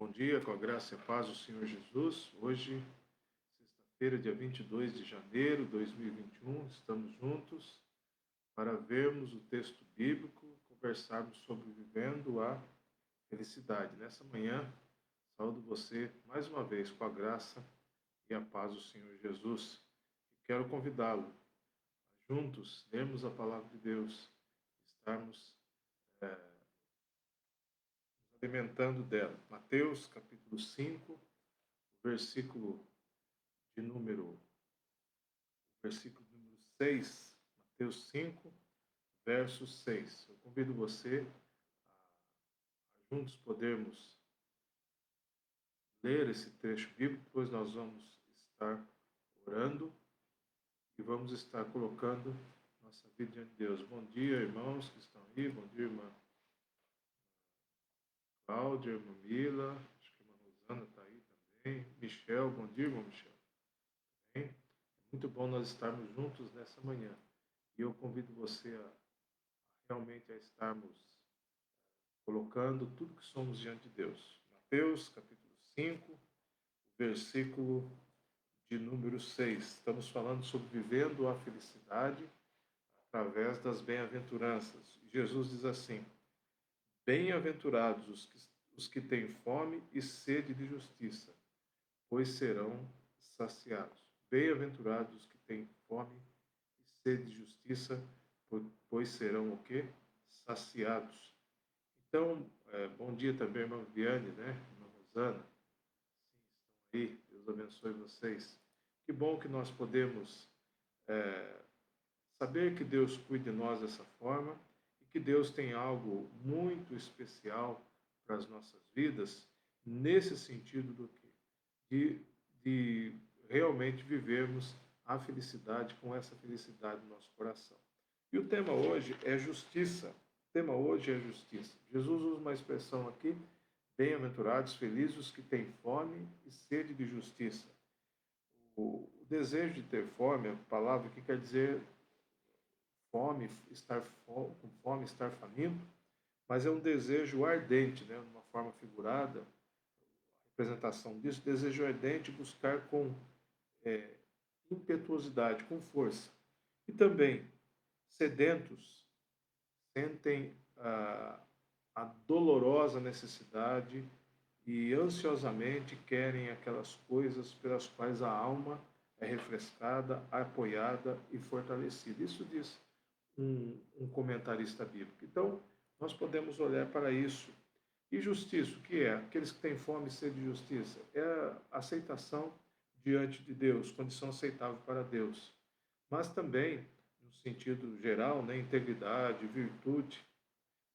Bom dia, com a graça e a paz do Senhor Jesus. Hoje, sexta-feira, dia 22 de janeiro de 2021, estamos juntos para vermos o texto bíblico, conversarmos sobre vivendo a felicidade. Nessa manhã, saúdo você mais uma vez com a graça e a paz do Senhor Jesus. E quero convidá-lo a juntos lermos a palavra de Deus, estarmos nos alimentando dela. Mateus, capítulo 5, versículo de número versículo número 6, Mateus 5, verso 6. Eu convido você a juntos podermos ler esse trecho bíblico, pois nós vamos estar orando e vamos estar colocando nossa vida diante de Deus. Bom dia, irmãos que estão aí. Bom dia, irmã Cláudia, irmã Mila. Acho que a irmã Rosana está aí também. Michel, bom dia, irmão Michel. Bem, é muito bom nós estarmos juntos nessa manhã. E eu convido você a realmente a estarmos colocando tudo que somos diante de Deus. Mateus, capítulo 5, versículo de número 6. Estamos falando sobre vivendo a felicidade através das bem-aventuranças. Jesus diz assim: Bem-aventurados os que têm fome e sede de justiça, pois serão saciados. Bem-aventurados os que têm fome e sede de justiça, pois serão o quê? Saciados. Então, bom dia também, irmã Viviane, né? Irmã Rosana. Sim, estão aí. Deus abençoe vocês. Que bom que nós podemos saber que Deus cuida de nós dessa forma e que Deus tem algo muito especial para as nossas vidas, nesse sentido do quê? De realmente vivermos a felicidade com essa felicidade no nosso coração. E o tema hoje é justiça. O tema hoje é justiça. Jesus usa uma expressão aqui: bem-aventurados, felizes os que têm fome e sede de justiça. O desejo de ter fome, a palavra que quer dizer fome, com fome, estar faminto, mas é um desejo ardente, né? De uma forma figurada, a representação disso, desejo ardente, buscar com impetuosidade, com força. E também, sedentos, sentem a dolorosa necessidade e ansiosamente querem aquelas coisas pelas quais a alma é refrescada, apoiada e fortalecida. Isso diz um comentarista bíblico. Então, nós podemos olhar para isso. E justiça, o que é? Aqueles que têm fome e sede de justiça. É a aceitação diante de Deus, condição aceitável para Deus. Mas também, no sentido geral, né, integridade, virtude,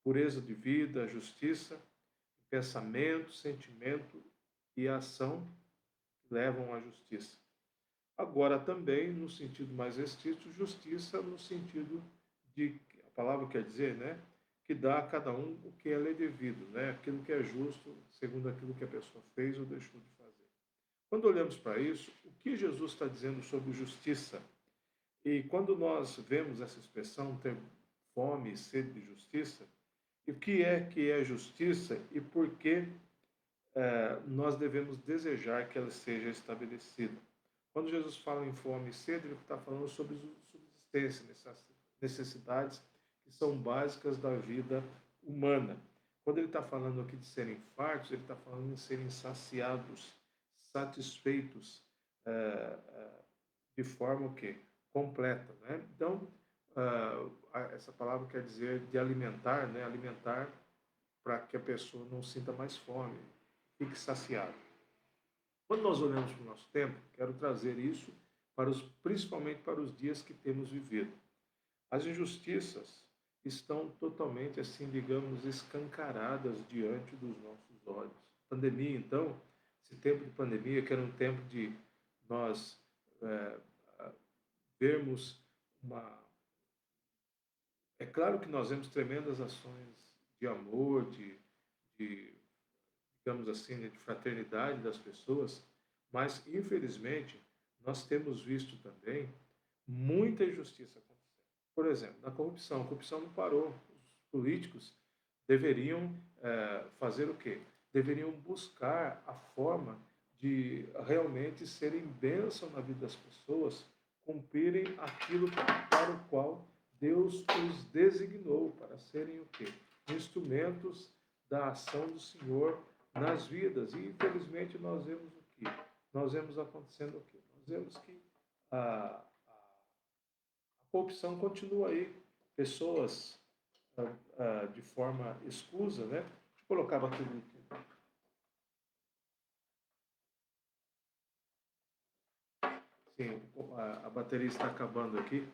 pureza de vida, justiça, pensamento, sentimento e ação que levam à justiça. Agora, também, no sentido mais restrito, justiça no sentido de, a palavra quer dizer, né, que dá a cada um o que é devido, né, aquilo que é justo, segundo aquilo que a pessoa fez ou deixou de fazer. Quando olhamos para isso, o que Jesus está dizendo sobre justiça? E quando nós vemos essa expressão, ter fome e sede de justiça, e o que é justiça e por que nós devemos desejar que ela seja estabelecida? Quando Jesus fala em fome e sede, ele está falando sobre subsistência, necessidades que são básicas da vida humana. Quando ele está falando aqui de serem fartos, ele está falando em serem saciados, satisfeitos, de forma o quê? Completa, né? Então, essa palavra quer dizer de alimentar, né? Alimentar para que a pessoa não sinta mais fome, fique saciado. Quando nós olhamos para o nosso tempo, quero trazer isso principalmente para os dias que temos vivido. As injustiças estão totalmente, assim, digamos, escancaradas diante dos nossos olhos. Pandemia, então, esse tempo de pandemia, que era um tempo de nós é, vermos uma. É claro que nós vemos tremendas ações de amor, de digamos assim, né, de fraternidade das pessoas, mas infelizmente nós temos visto também muita injustiça acontecendo. Por exemplo, na corrupção. A corrupção não parou. Os políticos deveriam fazer o quê? deveriam buscar a forma de realmente serem bênção na vida das pessoas, cumprirem aquilo para o qual Deus os designou para serem o quê? Instrumentos da ação do Senhor nas vidas. E infelizmente nós vemos o quê? Nós vemos acontecendo o quê? Nós vemos que a corrupção continua aí. Pessoas de forma escusa, né? Deixa eu colocar aqui. Sim, a bateria está acabando aqui.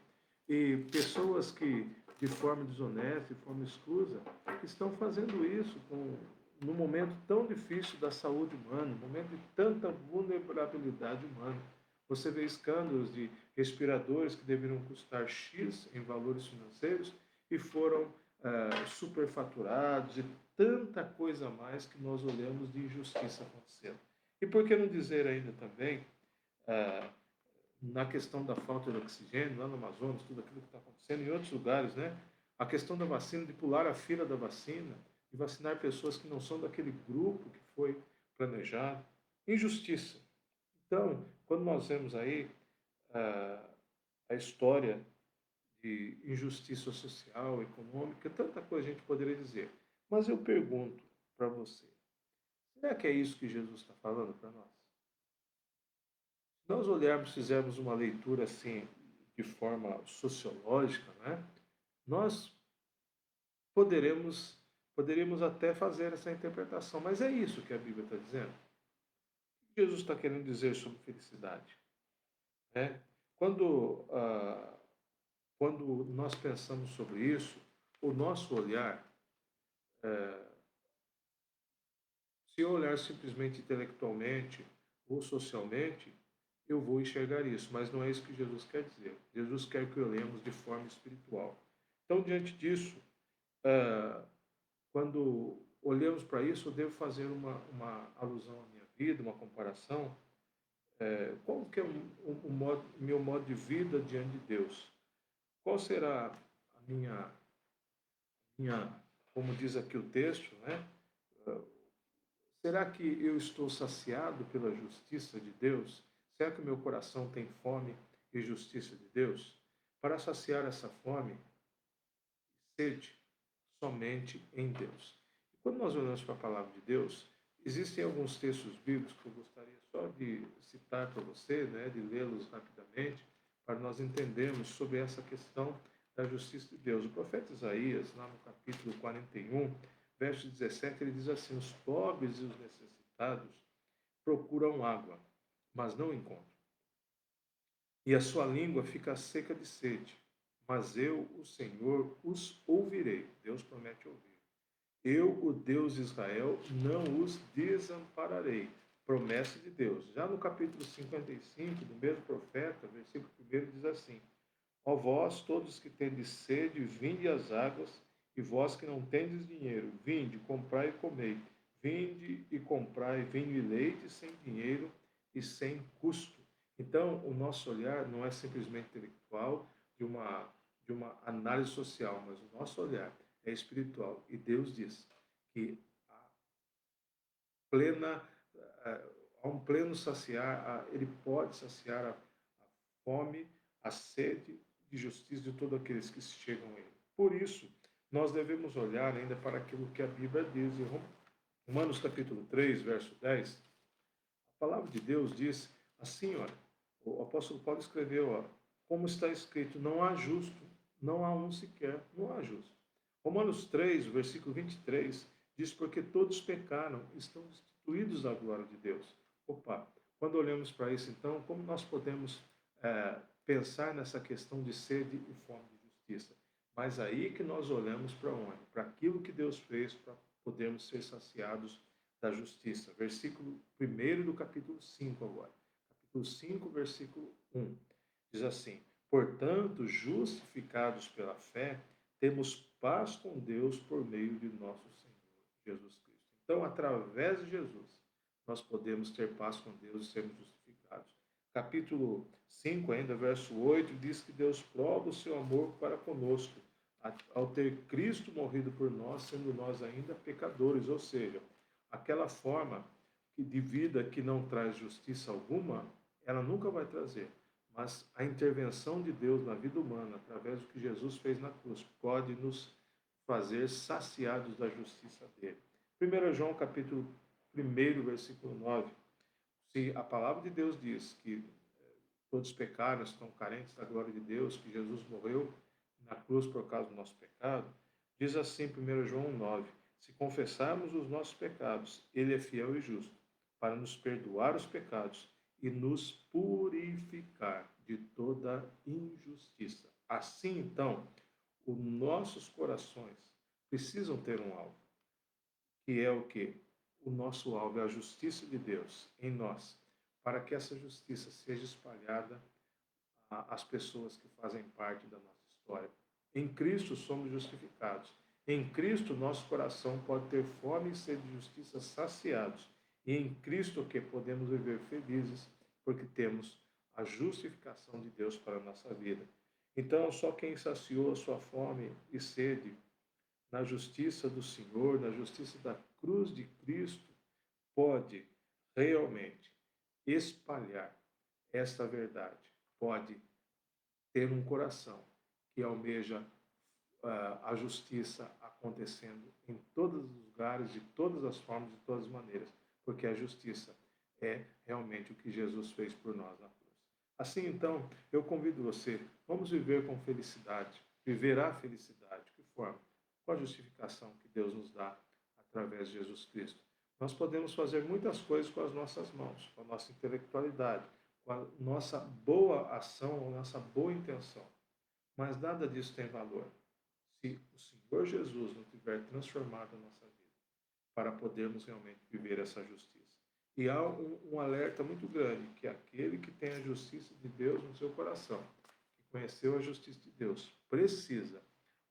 E pessoas que, de forma desonesta, de forma escusa, estão fazendo isso num momento tão difícil da saúde humana, num momento de tanta vulnerabilidade humana. Você vê escândalos de respiradores que deveriam custar X em valores financeiros e foram superfaturados e tanta coisa a mais que nós olhamos de injustiça acontecendo. E por que não dizer ainda também ah, na questão da falta de oxigênio, lá no Amazonas, tudo aquilo que está acontecendo, em outros lugares, né? A questão da vacina, de pular a fila da vacina, de vacinar pessoas que não são daquele grupo que foi planejado. Injustiça. Então, quando nós vemos aí a história de injustiça social, econômica, tanta coisa a gente poderia dizer. Mas eu pergunto para você, será que é isso que Jesus está falando para nós? Se nós olharmos, fizermos uma leitura assim, de forma sociológica, né, nós poderemos, poderíamos até fazer essa interpretação. Mas é isso que a Bíblia está dizendo? O que Jesus está querendo dizer sobre felicidade? Né? Quando, quando nós pensamos sobre isso, o nosso olhar, se eu olhar simplesmente intelectualmente ou socialmente, eu vou enxergar isso, mas não é isso que Jesus quer dizer. Jesus quer que olhemos de forma espiritual. Então, diante disso, quando olhamos para isso, eu devo fazer uma alusão à minha vida, uma comparação. Qual que é meu modo de vida diante de Deus? Qual será a minha, como diz aqui o texto, né? Será que eu estou saciado pela justiça de Deus? Será que o meu coração tem fome e justiça de Deus? Para saciar essa fome, sede somente em Deus. E quando nós olhamos para a palavra de Deus, existem alguns textos bíblicos que eu gostaria só de citar para você, né, de lê-los rapidamente, para nós entendermos sobre essa questão da justiça de Deus. O profeta Isaías, lá no capítulo 41, verso 17, ele diz assim: os pobres e os necessitados procuram água, mas não encontram. E a sua língua fica seca de sede. Mas eu, o Senhor, os ouvirei. Deus promete ouvir. Eu, o Deus de Israel, não os desampararei. Promessa de Deus. Já no capítulo 55 do mesmo profeta, versículo 1 diz assim: ó vós, todos que tendes sede, vinde às águas, e vós que não tendes dinheiro, vinde, comprai e comei. Vinde e comprai vinho e leite sem dinheiro e sem custo. Então, o nosso olhar não é simplesmente intelectual, de uma análise social, mas o nosso olhar é espiritual. E Deus diz que há plena, há um pleno saciar, ele pode saciar a fome, a sede de justiça de todos aqueles que chegam a ele. Por isso, nós devemos olhar ainda para aquilo que a Bíblia diz em Romanos capítulo 3, verso 10. A palavra de Deus diz assim, olha, o apóstolo Paulo escreveu, ó, como está escrito, não há justo, não há um sequer, não há justo. Romanos 3, versículo 23, diz, porque todos pecaram, estão destituídos da glória de Deus. Opa, quando olhamos para isso, então, como nós podemos pensar nessa questão de sede e fome de justiça? Mas aí que nós olhamos para onde? Para aquilo que Deus fez para podermos ser saciados da justiça. Versículo 1 do capítulo 5 agora. Capítulo 5, versículo 1. Diz assim: portanto, justificados pela fé, temos paz com Deus por meio de nosso Senhor Jesus Cristo. Então, através de Jesus, nós podemos ter paz com Deus e sermos justificados. Capítulo 5, ainda, verso 8, diz que Deus prova o seu amor para conosco, ao ter Cristo morrido por nós, sendo nós ainda pecadores, ou seja, Aquela forma de vida que não traz justiça alguma, ela nunca vai trazer. Mas a intervenção de Deus na vida humana, através do que Jesus fez na cruz, pode nos fazer saciados da justiça dele. 1 João capítulo 1, versículo 9. Se a palavra de Deus diz que todos pecaram, estão carentes da glória de Deus, que Jesus morreu na cruz por causa do nosso pecado, diz assim 1 João 9: se confessarmos os nossos pecados, ele é fiel e justo para nos perdoar os pecados e nos purificar de toda injustiça. Assim, então, os nossos corações precisam ter um alvo, que é o quê? O nosso alvo é a justiça de Deus em nós, para que essa justiça seja espalhada às pessoas que fazem parte da nossa história. Em Cristo somos justificados. Em Cristo nosso coração pode ter fome e sede de justiça saciados. E em Cristo que podemos viver felizes, porque temos a justificação de Deus para a nossa vida. Então, só quem saciou a sua fome e sede na justiça do Senhor, na justiça da cruz de Cristo, pode realmente espalhar esta verdade, pode ter um coração que almeja a justiça acontecendo em todos os lugares, de todas as formas, de todas as maneiras, porque a justiça é realmente o que Jesus fez por nós na cruz. Assim, então, eu convido você, vamos viver com felicidade, viver a felicidade. De que forma? Com a justificação que Deus nos dá através de Jesus Cristo. Nós podemos fazer muitas coisas com as nossas mãos, com a nossa intelectualidade, com a nossa boa ação, com a nossa boa intenção. Mas nada disso tem valor se o Senhor Jesus não tiver transformado a nossa vida para podermos realmente viver essa justiça. E há um alerta muito grande, que aquele que tem a justiça de Deus no seu coração, que conheceu a justiça de Deus, precisa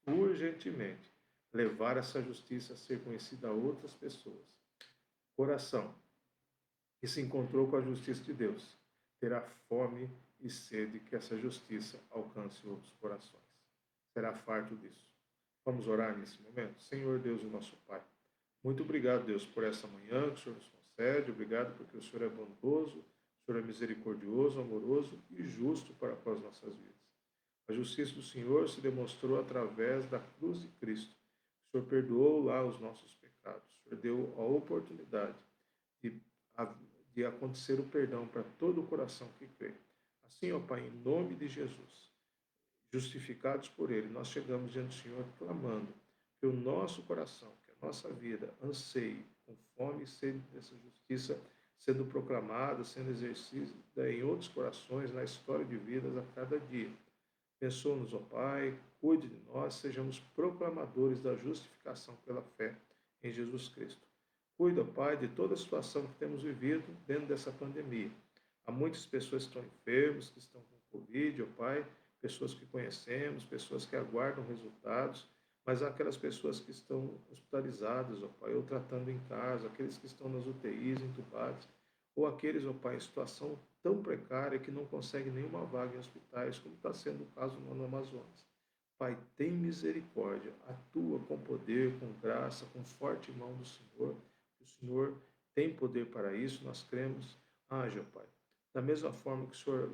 urgentemente levar essa justiça a ser conhecida a outras pessoas. Coração que se encontrou com a justiça de Deus terá fome e sede que essa justiça alcance outros corações. Será farto disso. Vamos orar nesse momento? Senhor Deus e nosso Pai, muito obrigado, Deus, por essa manhã que o Senhor nos concede. Obrigado porque o Senhor é bondoso, o Senhor é misericordioso, amoroso e justo para com as nossas vidas. A justiça do Senhor se demonstrou através da cruz de Cristo. O Senhor perdoou lá os nossos pecados. O Senhor deu a oportunidade de, de acontecer o perdão para todo o coração que crê. Assim, ó Pai, em nome de Jesus, justificados por Ele, nós chegamos diante do Senhor clamando que o nosso coração, que a nossa vida anseie com fome e sede dessa justiça sendo proclamada, sendo exercida em outros corações, na história de vidas a cada dia. Abençoa-nos, ó Pai, cuide de nós, sejamos proclamadores da justificação pela fé em Jesus Cristo. Cuida, ó Pai, de toda a situação que temos vivido dentro dessa pandemia. Há muitas pessoas que estão enfermas, que estão com Covid, ó Pai, pessoas que conhecemos, pessoas que aguardam resultados, mas há aquelas pessoas que estão hospitalizadas, ó Pai, ou tratando em casa, aqueles que estão nas UTIs, entubados, ou aqueles, ó Pai, em situação tão precária que não conseguem nenhuma vaga em hospitais, como está sendo o caso no Amazonas. Pai, tem misericórdia, atua com poder, com graça, com forte mão do Senhor. O Senhor tem poder para isso, nós cremos. Haja, Pai. Da mesma forma que o Senhor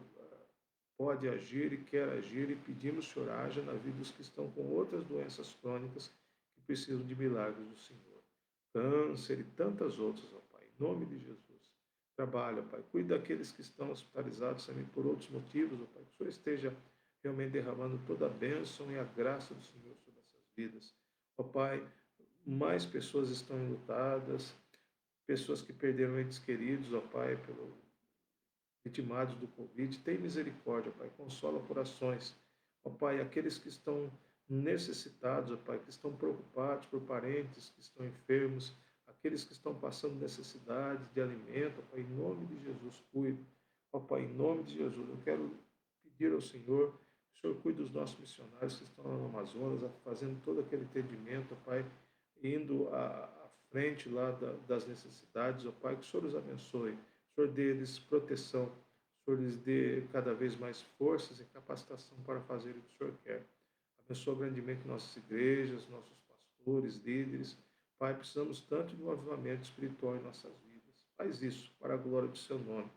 pode agir e quer agir, e pedimos, Senhor, haja na vida dos que estão com outras doenças crônicas que precisam de milagres do Senhor. Câncer e tantas outras, ó Pai, em nome de Jesus. Trabalha, Pai. Cuida daqueles que estão hospitalizados também por outros motivos, ó Pai. Que o Senhor esteja realmente derramando toda a bênção e a graça do Senhor sobre essas vidas. Ó Pai, mais pessoas estão enlutadas, pessoas que perderam entes queridos, ó Pai, vitimados do Covid. Tem misericórdia, Pai. Consola corações. Ó Pai, aqueles que estão necessitados, ó Pai, que estão preocupados por parentes que estão enfermos, aqueles que estão passando necessidade de alimento, ó Pai, em nome de Jesus, cuide. Ó Pai, em nome de Jesus, eu quero pedir ao Senhor, que o Senhor cuide dos nossos missionários que estão lá no Amazonas, fazendo todo aquele entendimento, ó Pai, indo à frente lá das necessidades, ó Pai, que o Senhor os abençoe, o Senhor dê-lhes proteção, o Senhor lhes dê cada vez mais forças e capacitação para fazer o que o Senhor quer. Abençoa grandemente nossas igrejas, nossos pastores, líderes, Pai, precisamos tanto de um avivamento espiritual em nossas vidas. Faz isso para a glória do seu nome.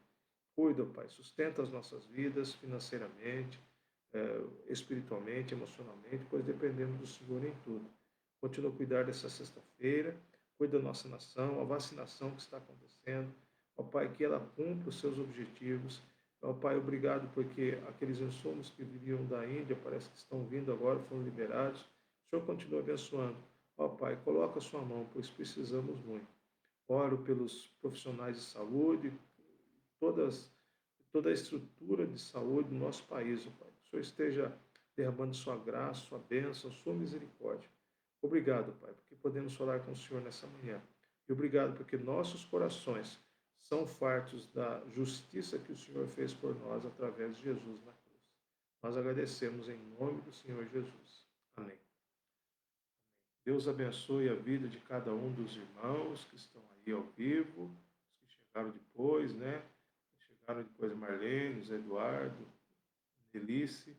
Cuida, Pai, sustenta as nossas vidas financeiramente, espiritualmente, emocionalmente, pois dependemos do Senhor em tudo. Continua a cuidar dessa sexta-feira, cuida da nossa nação, a vacinação que está acontecendo. Ó Pai, que ela cumpra os seus objetivos. Ó Pai, obrigado porque aqueles insumos que viriam da Índia parece que estão vindo agora, foram liberados. O Senhor continua abençoando. Ó Pai, coloca a sua mão, pois precisamos muito. Oro pelos profissionais de saúde, todas, toda a estrutura de saúde do nosso país, ó Pai. Que o Senhor esteja derramando sua graça, sua bênção, sua misericórdia. Obrigado, Pai, porque podemos falar com o Senhor nessa manhã. E obrigado porque nossos corações são fartos da justiça que o Senhor fez por nós através de Jesus na cruz. Nós agradecemos em nome do Senhor Jesus. Amém. Deus abençoe a vida de cada um dos irmãos que estão aí ao vivo, os que chegaram depois, né? Chegaram depois Marlene, Zé Eduardo, Delice,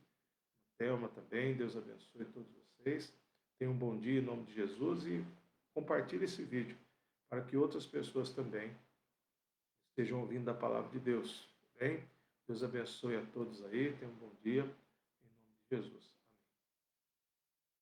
Thelma também. Deus abençoe todos vocês. Tenham um bom dia em nome de Jesus e compartilhe esse vídeo para que outras pessoas também estejam ouvindo da palavra de Deus. Tá bem? Deus abençoe a todos aí. Tenham um bom dia em nome de Jesus.